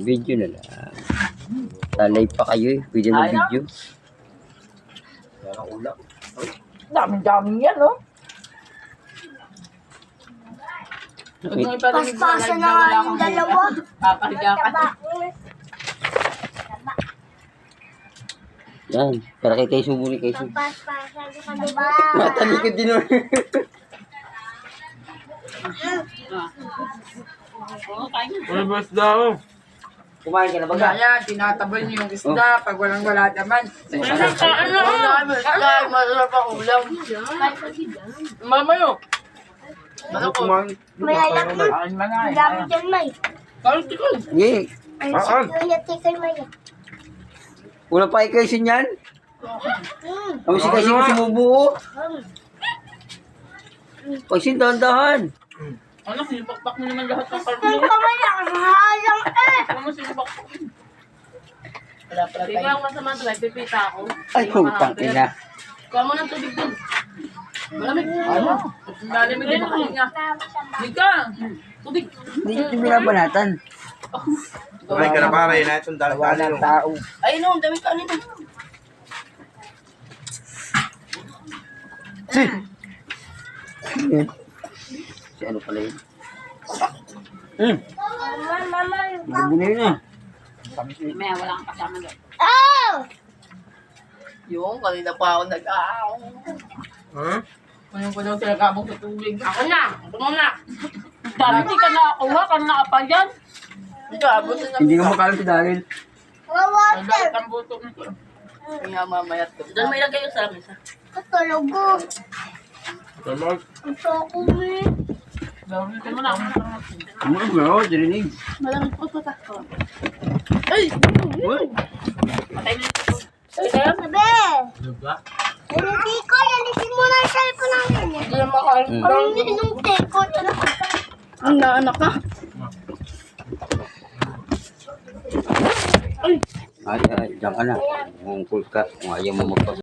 Video na lang. Talay pa kayo eh. Pwede na video. Parang ulap. Daming-daming yan, no? Paspasan na nga yung dalawa. Kakahiga ka. Yan. Para kay Kayso muli Kayso. Paspasan ka diba? Matalikod din naman. Uy, boss daw. Kumain ka na ba? Kaya, tinatabay niyo yung isda pag walang-wala naman. Ay, masarap ang ulam. Mama yun. Kumain. Malalaki. Ay, mga. Ang dami dyan, May. Kalit ko. Sige. Ang sikyo May. Wala pa kay Kayso niyan. Kami si Kayso yung sumubuo. Pagsin, dahan-dahan. Ano, sinibakbak mo naman lahat ng Ang karne. kamay na, ang halang eh. Ano mo sinibakbak? Wala pala tayo. Di ba ang masama ito? Nagpipita ako. Ay, putang ina. Kuha mo ng tubig dun. Malamig. Ano? Malamig din ako nga. Higa. Tubig. Hindi binabanatan. Kumain ka na pare. Na itong dali-dali yung tao. Ay, no, ang dami ka nito. Si ano pala yun? Mama. Gabi na yun ah. May wala kang kasama doon. Oh! Yung, kanina pa ako nag-aaw. Ha? Ngayon ko daw sinagabong sa tubig. Ako na! Ako muna! Dati ka na ako ha, kan na pa dyan. Ito, abot na Hindi ka makalit dahil. Wawater. Nagdawit ang buto nito. Kaya mamayat ko. Doon may lagay yung sa amin sa. Katulog ko. Tamag. Ang soko mo eh. Gawin mo na. Ano ba ako? Dirinig. Malamig po pa ko. Ay! Patay na ito. Ay, kaya? Sabi. Ano ba? Hindi ko, yalisin mo na yung cellphone namin. Hindi na makain. Ang ninong teko. Ang naanak ka. Ay, diyan ka na. Mungkul ka. Kung ayaw mo magpag